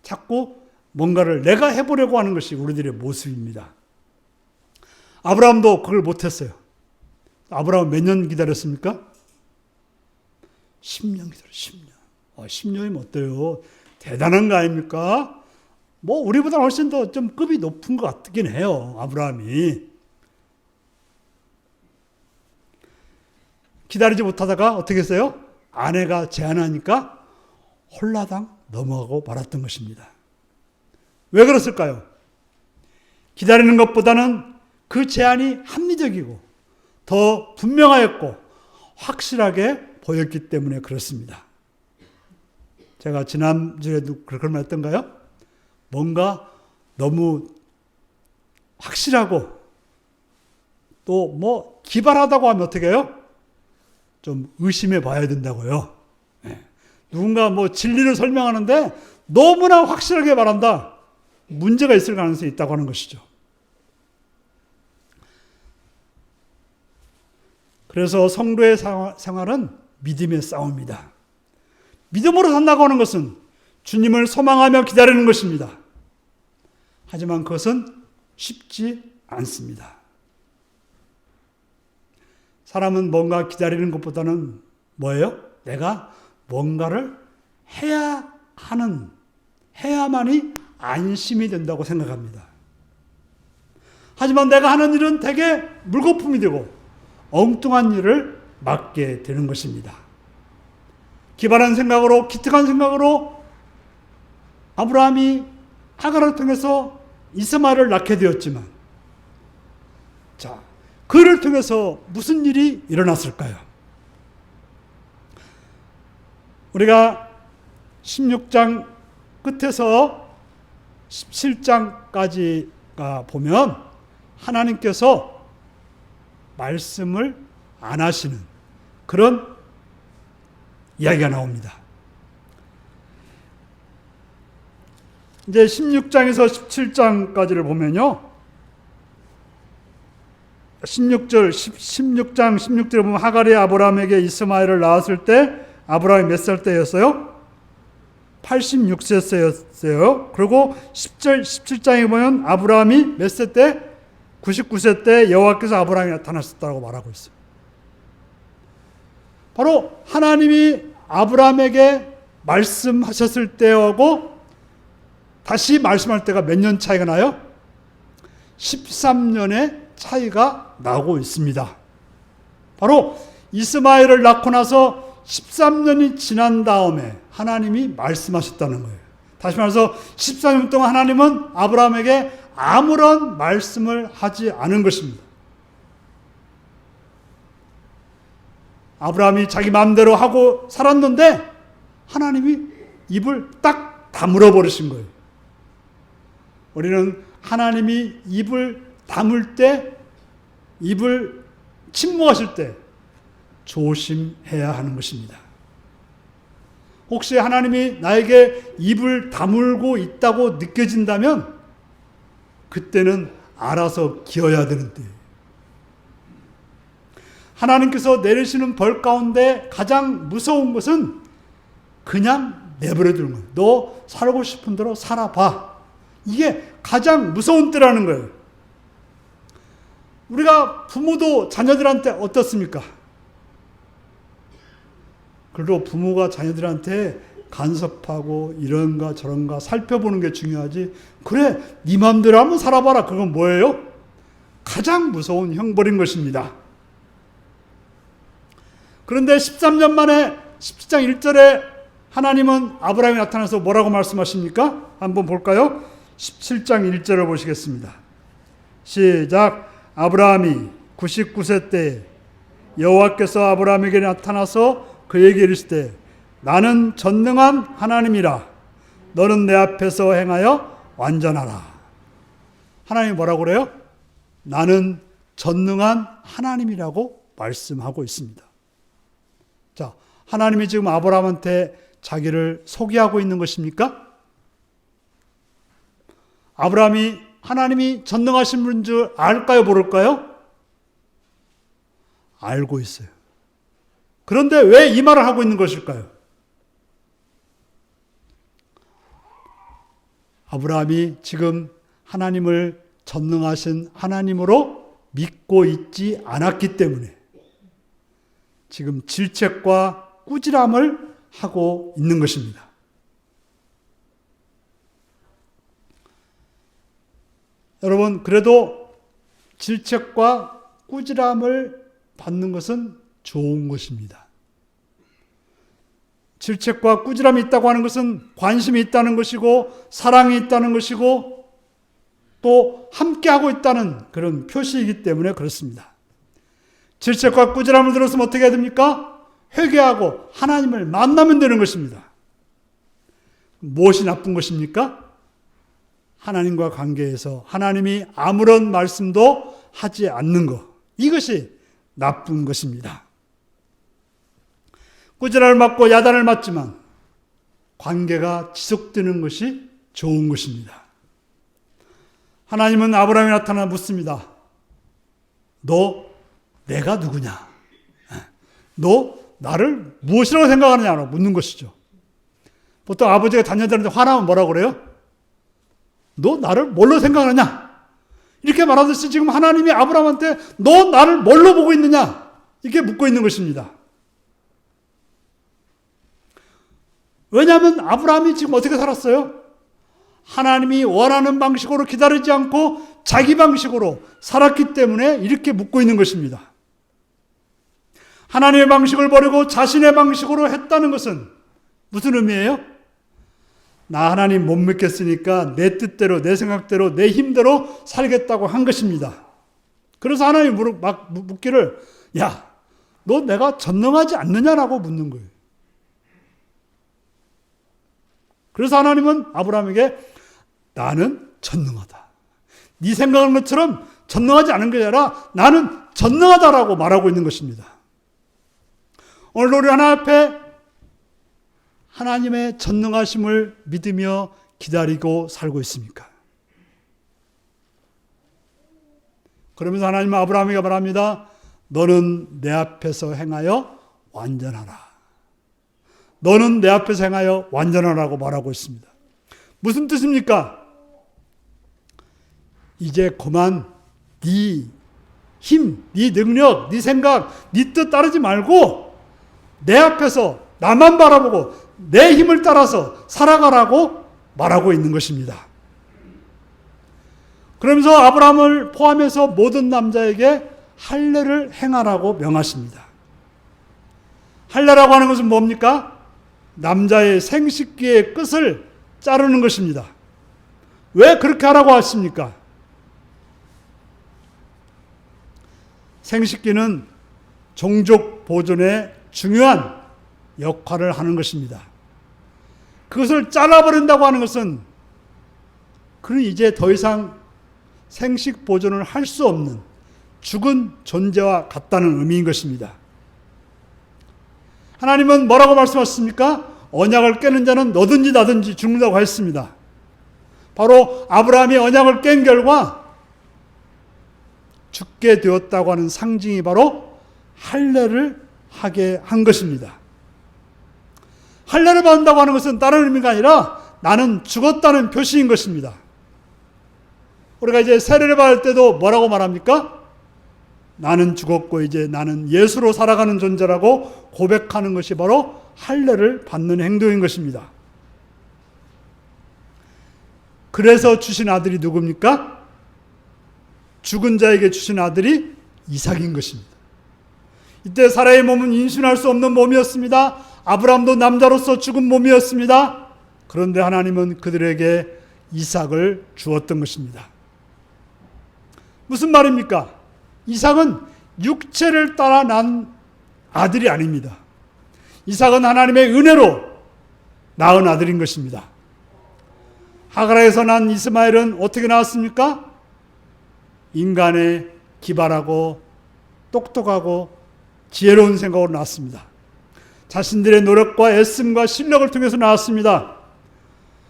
자꾸 뭔가를 내가 해보려고 하는 것이 우리들의 모습입니다. 아브라함도 그걸 못했어요. 아브라함 몇 년 기다렸습니까? 10년 기다렸어요. 10년. 10년이면 어때요? 대단한 거 아닙니까? 뭐 우리보다 훨씬 더 좀 급이 높은 것 같긴 해요. 아브라함이. 기다리지 못하다가 어떻게 했어요? 아내가 제안하니까 홀라당 넘어가고 말았던 것입니다. 왜 그랬을까요? 기다리는 것보다는 그 제안이 합리적이고 더 분명하였고 확실하게 보였기 때문에 그렇습니다. 제가 지난주에도 그런 말 했던가요? 뭔가 너무 확실하고 또 뭐 기발하다고 하면 어떻게 해요? 좀 의심해 봐야 된다고요. 누군가 뭐 진리를 설명하는데 너무나 확실하게 말한다. 문제가 있을 가능성이 있다고 하는 것이죠. 그래서 성도의 생활은 믿음의 싸움입니다. 믿음으로 산다고 하는 것은 주님을 소망하며 기다리는 것입니다. 하지만 그것은 쉽지 않습니다. 사람은 뭔가 기다리는 것보다는 뭐예요? 내가 뭔가를 해야만이 안심이 된다고 생각합니다. 하지만 내가 하는 일은 대개 물거품이 되고 엉뚱한 일을 맡게 되는 것입니다. 기발한 생각으로, 기특한 생각으로 아브라함이 하갈을 통해서 이스마엘을 낳게 되었지만, 자, 그를 통해서 무슨 일이 일어났을까요? 우리가 16장 끝에서 17장까지가 보면 하나님께서 말씀을 안 하시는 그런 이야기가 나옵니다. 이제 16장에서 17장까지를 보면요. 16장 16절에 보면 하갈이 아브라함에게 이스마엘을 낳았을 때 아브라함이 몇 살 때였어요? 86세였어요. 그리고 17장에 보면 아브라함이 몇 세 때? 99세 때 여호와께서 아브라함에 나타나셨다고 말하고 있어요. 바로 하나님이 아브라함에게 말씀하셨을 때하고 다시 말씀할 때가 몇 년 차이가 나요? 13년의 차이가 나고 있습니다. 바로 이스마엘을 낳고 나서 13년이 지난 다음에 하나님이 말씀하셨다는 거예요. 다시 말해서 14년 동안 하나님은 아브라함에게 아무런 말씀을 하지 않은 것입니다. 아브라함이 자기 마음대로 하고 살았는데 하나님이 입을 딱 다물어 버리신 거예요. 우리는 하나님이 입을 다물 때, 입을 침묵하실 때 조심해야 하는 것입니다. 혹시 하나님이 나에게 입을 다물고 있다고 느껴진다면 그때는 알아서 기어야 되는 때예요. 하나님께서 내리시는 벌 가운데 가장 무서운 것은 그냥 내버려 두는 거예요. 너 살고 싶은 대로 살아봐. 이게 가장 무서운 때라는 거예요. 우리가 부모도 자녀들한테 어떻습니까? 그래도 부모가 자녀들한테 간섭하고 이런가 저런가 살펴보는 게 중요하지. 그래, 네 맘대로 한번 살아봐라. 그건 뭐예요? 가장 무서운 형벌인 것입니다. 그런데 13년 만에 17장 1절에 하나님은 아브라함이 나타나서 뭐라고 말씀하십니까? 한번 볼까요? 17장 1절을 보시겠습니다. 시작. 아브라함이 99세 때 여호와께서 아브라함에게 나타나서 그에게 이르시되 나는 전능한 하나님이라 너는 내 앞에서 행하여 완전하라. 하나님이 뭐라고 그래요? 나는 전능한 하나님이라고 말씀하고 있습니다. 자, 하나님이 지금 아브라함한테 자기를 소개하고 있는 것입니까? 아브라함이 하나님이 전능하신 분인 줄 알까요, 모를까요? 알고 있어요. 그런데 왜 이 말을 하고 있는 것일까요? 아브라함이 지금 하나님을 전능하신 하나님으로 믿고 있지 않았기 때문에 지금 질책과 꾸지람을 하고 있는 것입니다. 여러분, 그래도 질책과 꾸지람을 받는 것은 좋은 것입니다. 질책과 꾸지람이 있다고 하는 것은 관심이 있다는 것이고 사랑이 있다는 것이고 또 함께하고 있다는 그런 표시이기 때문에 그렇습니다. 질책과 꾸지람을 들었으면 어떻게 해야 됩니까? 회개하고 하나님을 만나면 되는 것입니다. 무엇이 나쁜 것입니까? 하나님과 관계에서 하나님이 아무런 말씀도 하지 않는 것, 이것이 나쁜 것입니다. 꾸지람을 받고 야단을 맞지만 관계가 지속되는 것이 좋은 것입니다. 하나님은 아브라함이 나타나 묻습니다. 너 내가 누구냐? 너 나를 무엇이라고 생각하느냐고 묻는 것이죠. 보통 아버지가 자녀들한테 화나면 뭐라고 그래요? 너 나를 뭘로 생각하느냐? 이렇게 말하듯이 지금 하나님이 아브라함한테 너 나를 뭘로 보고 있느냐? 이렇게 묻고 있는 것입니다. 왜냐하면 아브라함이 지금 어떻게 살았어요? 하나님이 원하는 방식으로 기다리지 않고 자기 방식으로 살았기 때문에 이렇게 묻고 있는 것입니다. 하나님의 방식을 버리고 자신의 방식으로 했다는 것은 무슨 의미예요? 나 하나님 못 믿겠으니까 내 뜻대로, 내 생각대로, 내 힘대로 살겠다고 한 것입니다. 그래서 하나님이 묻기를 야, 너 내가 전능하지 않느냐라고 묻는 거예요. 그래서 하나님은 아브라함에게 나는 전능하다. 네 생각하는 것처럼 전능하지 않은 게 아니라 나는 전능하다라고 말하고 있는 것입니다. 오늘 우리 하나님 앞에 하나님의 전능하심을 믿으며 기다리고 살고 있습니까? 그러면서 하나님은 아브라함에게 말합니다. 너는 내 앞에서 행하여 완전하라. 너는 내 앞에서 행하여 완전하라고 말하고 있습니다. 무슨 뜻입니까? 이제 그만 네 힘, 네 능력, 네 생각, 네 뜻 따르지 말고 내 앞에서 나만 바라보고 내 힘을 따라서 살아가라고 말하고 있는 것입니다. 그러면서 아브라함을 포함해서 모든 남자에게 할례를 행하라고 명하십니다. 할례라고 하는 것은 뭡니까? 남자의 생식기의 끝을 자르는 것입니다. 왜 그렇게 하라고 하십니까? 생식기는 종족 보존에 중요한 역할을 하는 것입니다. 그것을 잘라버린다고 하는 것은 그는 이제 더 이상 생식 보존을 할 수 없는 죽은 존재와 같다는 의미인 것입니다. 하나님은 뭐라고 말씀하셨습니까? 언약을 깨는 자는 너든지 나든지 죽는다고 했습니다. 바로 아브라함이 언약을 깬 결과 죽게 되었다고 하는 상징이 바로 할례를 하게 한 것입니다. 할례를 받는다고 하는 것은 다른 의미가 아니라 나는 죽었다는 표시인 것입니다. 우리가 이제 세례를 받을 때도 뭐라고 말합니까? 나는 죽었고 이제 나는 예수로 살아가는 존재라고 고백하는 것이 바로 할례를 받는 행동인 것입니다. 그래서 주신 아들이 누굽니까? 죽은 자에게 주신 아들이 이삭인 것입니다. 이때 사라의 몸은 임신할 수 없는 몸이었습니다. 아브라함도 남자로서 죽은 몸이었습니다. 그런데 하나님은 그들에게 이삭을 주었던 것입니다. 무슨 말입니까? 이삭은 육체를 따라 난 아들이 아닙니다. 이삭은 하나님의 은혜로 낳은 아들인 것입니다. 하가라에서 난 이스마엘은 어떻게 나왔습니까? 인간의 기발하고 똑똑하고 지혜로운 생각으로 나왔습니다. 자신들의 노력과 애씀과 실력을 통해서 나왔습니다.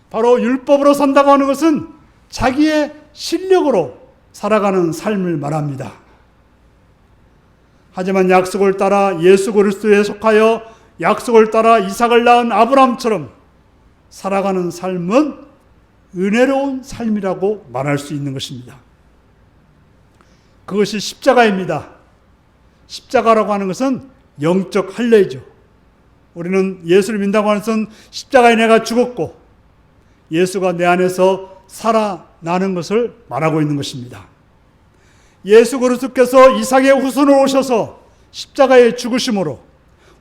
바로 율법으로 산다고 하는 것은 자기의 실력으로 살아가는 삶을 말합니다. 하지만 약속을 따라 예수 그리스도에 속하여 약속을 따라 이삭을 낳은 아브라함처럼 살아가는 삶은 은혜로운 삶이라고 말할 수 있는 것입니다. 그것이 십자가입니다. 십자가라고 하는 것은 영적 할례이죠. 우리는 예수를 믿는다고 하는 것은 십자가에 내가 죽었고 예수가 내 안에서 살아 나는 것을 말하고 있는 것입니다. 예수 그리스도께서 이삭의 후손으로 오셔서 십자가에 죽으심으로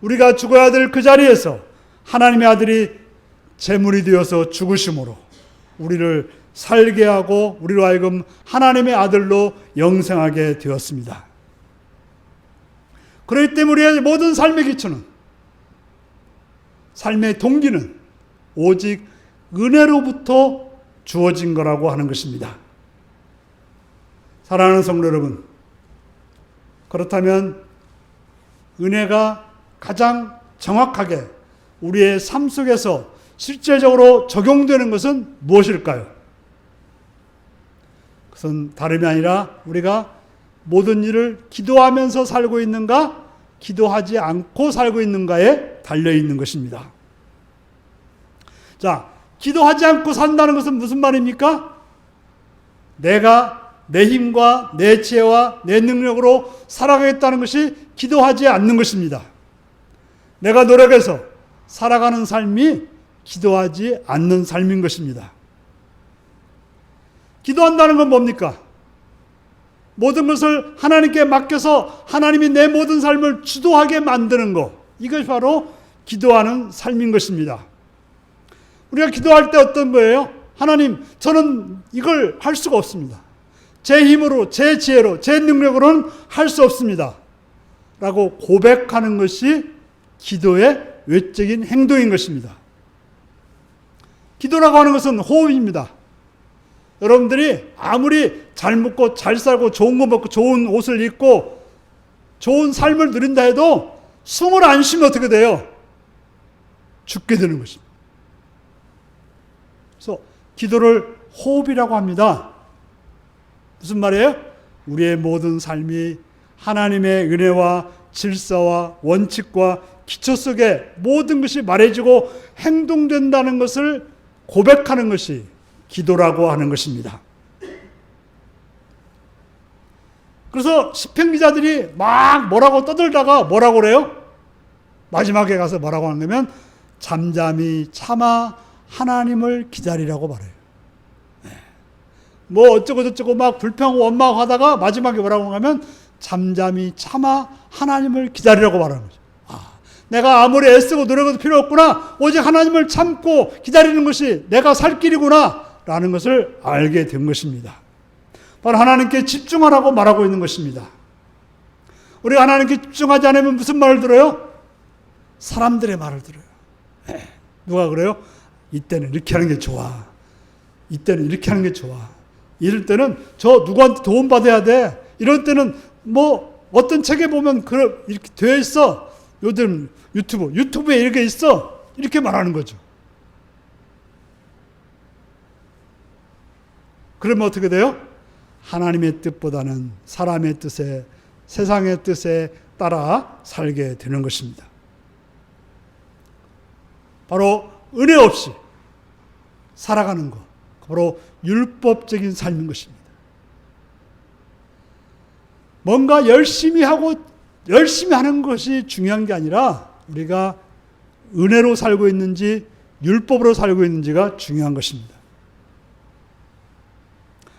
우리가 죽어야 될 그 자리에서 하나님의 아들이 제물이 되어서 죽으심으로 우리를 살게 하고 우리로 하여금 하나님의 아들로 영생하게 되었습니다. 그렇기 때문에 우리의 모든 삶의 기초는, 삶의 동기는 오직 은혜로부터 주어진 거라고 하는 것입니다. 사랑하는 성도 여러분, 그렇다면 은혜가 가장 정확하게 우리의 삶 속에서 실제적으로 적용되는 것은 무엇일까요? 그것은 다름이 아니라 우리가 모든 일을 기도하면서 살고 있는가, 기도하지 않고 살고 있는가에 달려있는 것입니다. 자, 기도하지 않고 산다는 것은 무슨 말입니까? 내가 내 힘과 내 지혜와 내 능력으로 살아가겠다는 것이 기도하지 않는 것입니다. 내가 노력해서 살아가는 삶이 기도하지 않는 삶인 것입니다. 기도한다는 건 뭡니까? 모든 것을 하나님께 맡겨서 하나님이 내 모든 삶을 주도하게 만드는 것, 이것이 바로 기도하는 삶인 것입니다. 우리가 기도할 때 어떤 거예요? 하나님, 저는 이걸 할 수가 없습니다. 제 힘으로, 제 지혜로, 제 능력으로는 할 수 없습니다. 라고 고백하는 것이 기도의 외적인 행동인 것입니다. 기도라고 하는 것은 호흡입니다. 여러분들이 아무리 잘 먹고 잘 살고 좋은 거 먹고 좋은 옷을 입고 좋은 삶을 누린다 해도 숨을 안 쉬면 어떻게 돼요? 죽게 되는 것입니다. 그래서 기도를 호흡이라고 합니다. 무슨 말이에요? 우리의 모든 삶이 하나님의 은혜와 질서와 원칙과 기초 속에 모든 것이 말해지고 행동된다는 것을 고백하는 것이 기도라고 하는 것입니다. 그래서 시편 기자들이 막 뭐라고 떠들다가 뭐라고 그래요? 마지막에 가서 뭐라고 하냐면 잠잠히 참아 하나님을 기다리라고 말해요. 뭐 어쩌고 저쩌고 막 불평하고 원망하다가 마지막에 뭐라고 하냐면 잠잠히 참아 하나님을 기다리라고 말하는 거죠. 내가 아무리 애쓰고 노력해도 필요 없구나. 오직 하나님을 참고 기다리는 것이 내가 살 길이구나 라는 것을 알게 된 것입니다. 바로 하나님께 집중하라고 말하고 있는 것입니다. 우리가 하나님께 집중하지 않으면 무슨 말을 들어요? 사람들의 말을 들어요. 누가 그래요? 이때는 이렇게 하는 게 좋아. 이때는 이렇게 하는 게 좋아. 이럴 때는 저 누구한테 도움 받아야 돼. 이럴 때는 뭐 어떤 책에 보면 이렇게 되어 있어. 요즘 유튜브에 이렇게 있어. 이렇게 말하는 거죠. 그러면 어떻게 돼요? 하나님의 뜻보다는 사람의 뜻에, 세상의 뜻에 따라 살게 되는 것입니다. 바로 은혜 없이 살아가는 것, 바로 율법적인 삶인 것입니다. 뭔가 열심히 하는 것이 중요한 게 아니라 우리가 은혜로 살고 있는지 율법으로 살고 있는지가 중요한 것입니다.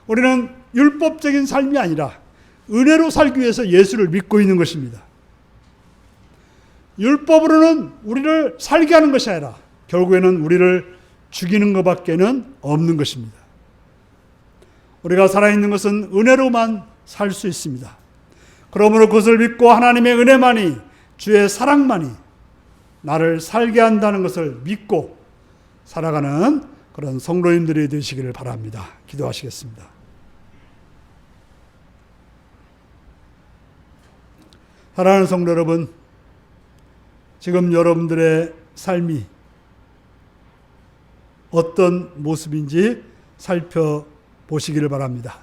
우리는 율법적인 삶이 아니라 은혜로 살기 위해서 예수를 믿고 있는 것입니다. 율법으로는 우리를 살게 하는 것이 아니라 결국에는 우리를 죽이는 것밖에는 없는 것입니다. 우리가 살아있는 것은 은혜로만 살 수 있습니다. 그러므로 그것을 믿고 하나님의 은혜만이, 주의 사랑만이 나를 살게 한다는 것을 믿고 살아가는 그런 성도님들이 되시기를 바랍니다. 기도하시겠습니다. 사랑하는 성도 여러분, 지금 여러분들의 삶이 어떤 모습인지 살펴보시기를 바랍니다.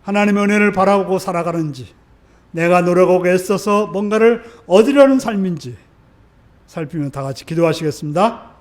하나님의 은혜를 바라보고 살아가는지, 내가 노력하고 애써서 뭔가를 얻으려는 삶인지 살피면 다 같이 기도하시겠습니다.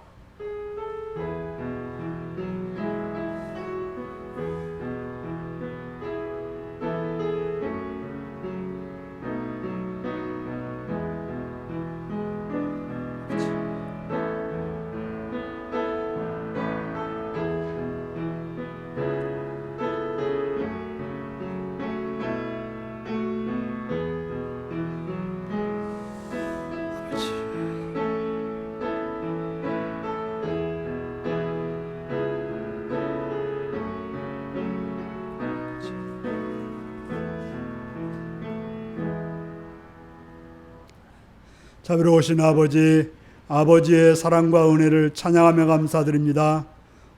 자비로우신 아버지, 아버지의 사랑과 은혜를 찬양하며 감사드립니다.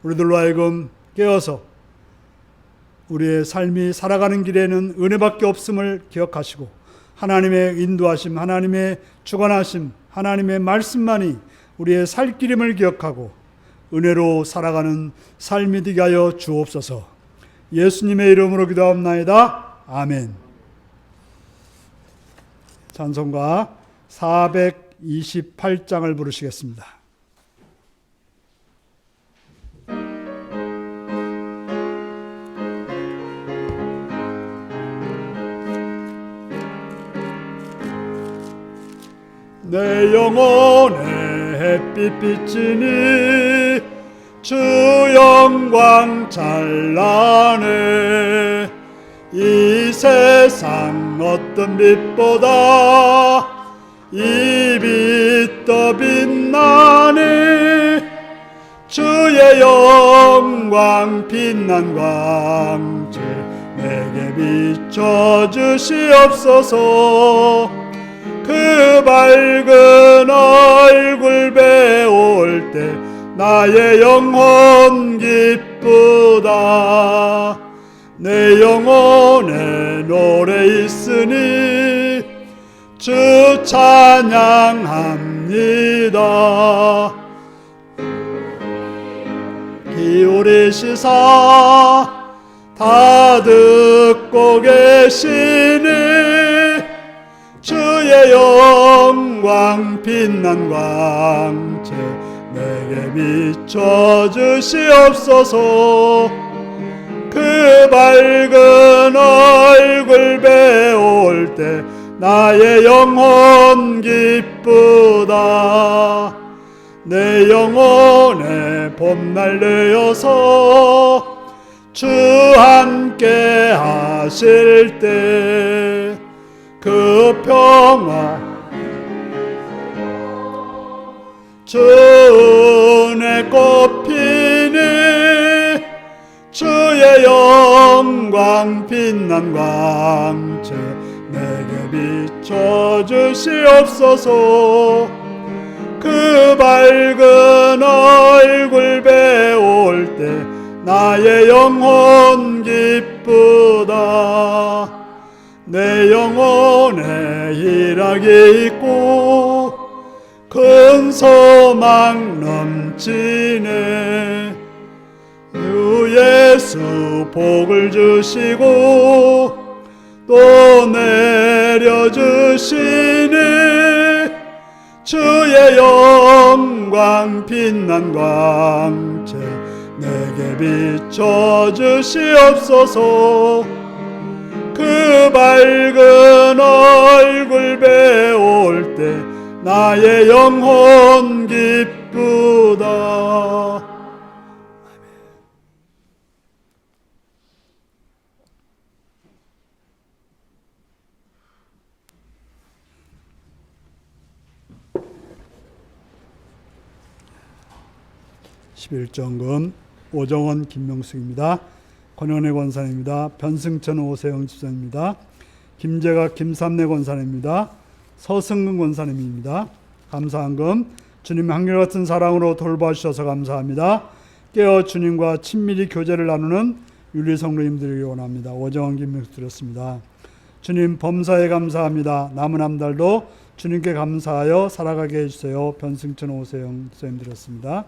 우리들로 하여금 깨어서 우리의 삶이 살아가는 길에는 은혜밖에 없음을 기억하시고 하나님의 인도하심, 하나님의 주관하심, 하나님의 말씀만이 우리의 살 길임을 기억하고 은혜로 살아가는 삶이 되게 하여 주옵소서. 예수님의 이름으로 기도합나이다. 아멘. 찬송가 428장을 부르시겠습니다. 내 영혼의 햇빛 비치니 주 영광 찬란해. 이 세상 어떤 빛보다 이 빛 더 빛나니 주의 영광 빛난 광채 내게 비춰주시옵소서. 그 밝은 얼굴 배울 때 나의 영혼 기쁘다. 내 영혼에 노래 있으니 주 찬양합니다. 기울이시사 다 듣고 계시니 주의 영광 빛난 광채 내게 비춰주시옵소서. 그 밝은 얼굴 배울 때 나의 영혼 기쁘다. 내 영혼에 봄날 되어서 주 함께 하실 때 그 평화 주 은혜 꽃피니 주의 영광 빛난 광채 내게 비춰주시옵소서. 그 밝은 얼굴 배울 때 나의 영혼 기쁘다. 내 영혼에 희락이 있고 큰 소망 넘치네. 주 예수 복을 주시고 또 내려주시니 주의 영광 빛난 광채 내게 비춰주시옵소서. 그 밝은 얼굴 배울 때 나의 영혼 기쁘다. 11정금 오정원 김명숙입니다. 권현애 권사님입니다. 변승천 오세영 집사입니다. 김재각 김삼래 권사님입니다. 서승근 권사님입니다. 감사한금 주님 한결같은 사랑으로 돌봐주셔서 감사합니다. 깨어 주님과 친밀히 교제를 나누는 윤리성도님들에게 원합니다. 오정원 김명숙 드렸습니다. 주님 범사에 감사합니다. 남은 한 달도 주님께 감사하여 살아가게 해주세요. 변승천 오세영 집사님 드렸습니다.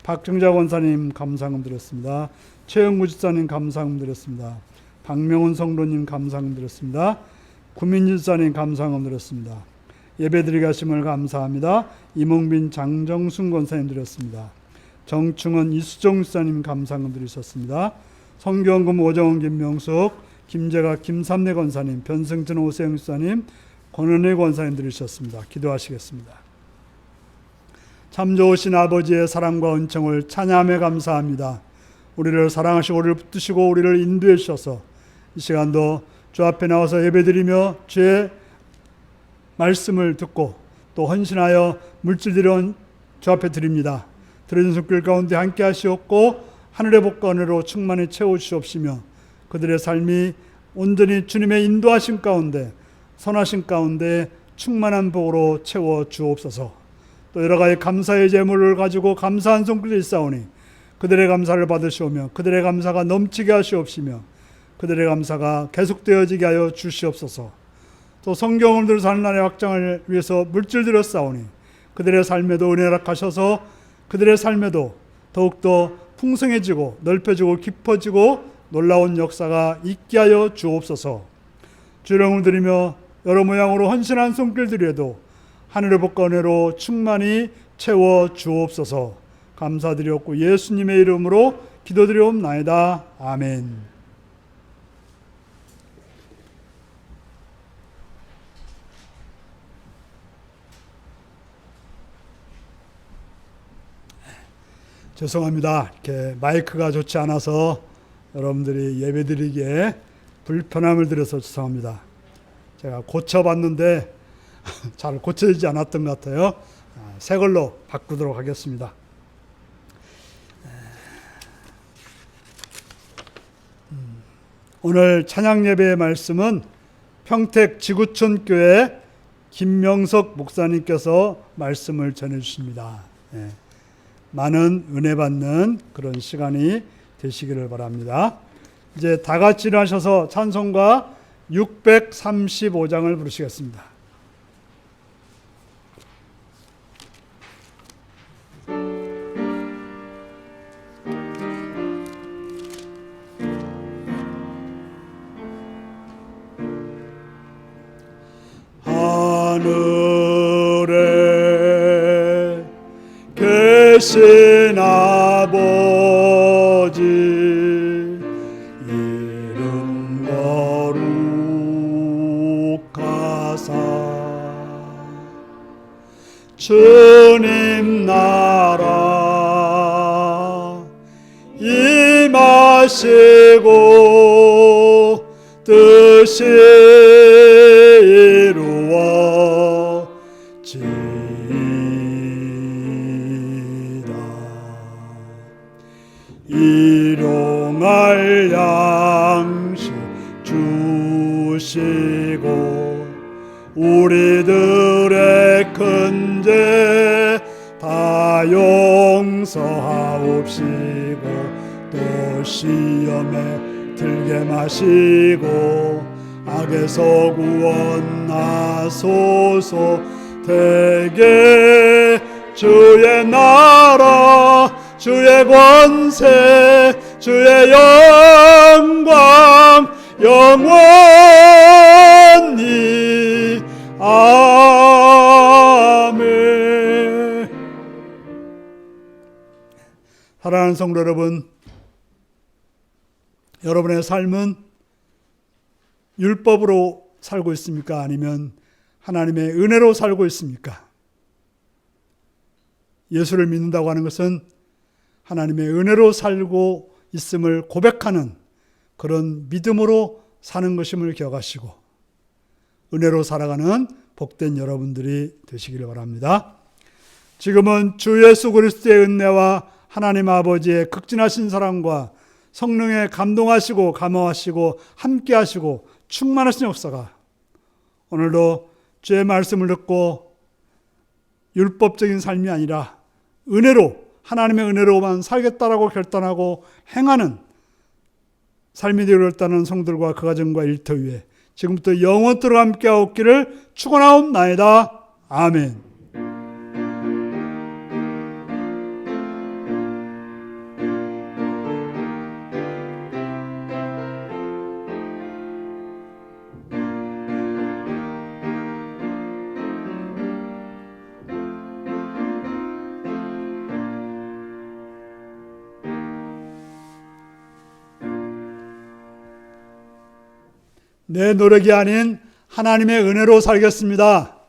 박정자 권사님 감사금 드렸습니다. 최영구 집사님 감사금 드렸습니다. 박명훈 성도님 감사금 드렸습니다. 구민진 집사님 감사금 드렸습니다. 예배드리게 하심을 감사합니다. 이몽빈 장정순 권사님 드렸습니다. 정충원 이수정 집사님 감사금 드리셨습니다. 성경금 오정원 김명숙 김재각 김삼래 권사님 변승천 오세영 집사님 권은혜 권사님 드리셨습니다. 기도하시겠습니다. 참 좋으신 아버지의 사랑과 은총을 찬양하며 감사합니다. 우리를 사랑하시고 우리를 붙드시고 우리를 인도해 주셔서 이 시간도 주 앞에 나와서 예배드리며 주의 말씀을 듣고 또 헌신하여 물질드려 주 앞에 드립니다. 들은 손길 가운데 함께 하시옵고 하늘의 복과 은혜로 충만히 채워주시옵시며 그들의 삶이 온전히 주님의 인도하심 가운데 선하심 가운데 충만한 복으로 채워 주옵소서. 또 여러 가지 감사의 제물을 가지고 감사한 손길이 있사오니 그들의 감사를 받으시오며 그들의 감사가 넘치게 하시옵시며 그들의 감사가 계속되어지게 하여 주시옵소서. 또 성경을 들어 사는 날의 확장을 위해서 물질 드렸사오니 그들의 삶에도 은혜를 하셔서 그들의 삶에도 더욱더 풍성해지고 넓혀지고 깊어지고 놀라운 역사가 있게 하여 주옵소서. 주령을 드리며 여러 모양으로 헌신한 손길들에도 하늘의 복과 은혜로 충만히 채워 주옵소서. 감사드렸고 예수님의 이름으로 기도드리옵나이다. 아멘. 죄송합니다. 이렇게 마이크가 좋지 않아서 여러분들이 예배드리기에 불편함을 드려서 죄송합니다. 제가 고쳐봤는데 잘 고쳐지지 않았던 것 같아요. 새 걸로 바꾸도록 하겠습니다. 오늘 찬양 예배의 말씀은 평택 지구촌 교회 김명석 목사님께서 말씀을 전해주십니다. 많은 은혜 받는 그런 시간이 되시기를 바랍니다. 이제 다 같이 일어나셔서 찬송가 635장을 부르시겠습니다. 하늘에 계신 아버지 이름 거룩하사 주님 나라 임하시고 뜻이 일용할 양식 주시고 우리들의 큰 죄 다 용서하옵시고 또 시험에 들게 마시고 악에서 구원하소서. 대개 주의 나라 주의 권세 주의 영광 영원히 아멘. 사랑하는 성도 여러분, 여러분의 삶은 율법으로 살고 있습니까? 아니면 하나님의 은혜로 살고 있습니까? 예수를 믿는다고 하는 것은 하나님의 은혜로 살고 있음을 고백하는 그런 믿음으로 사는 것임을 기억하시고 은혜로 살아가는 복된 여러분들이 되시기를 바랍니다. 지금은 주 예수 그리스도의 은혜와 하나님 아버지의 극진하신 사랑과 성령의 감동하시고 감화하시고 함께하시고 충만하신 역사가 오늘도 주의 말씀을 듣고 율법적인 삶이 아니라 은혜로 하나님의 은혜로만 살겠다라고 결단하고 행하는 삶이 되었다는 성들과 그 가정과 일터 위에 지금부터 영원토록 함께하옵기를 축원하옵나이다. 아멘. 내 노력이 아닌 하나님의 은혜로 살겠습니다.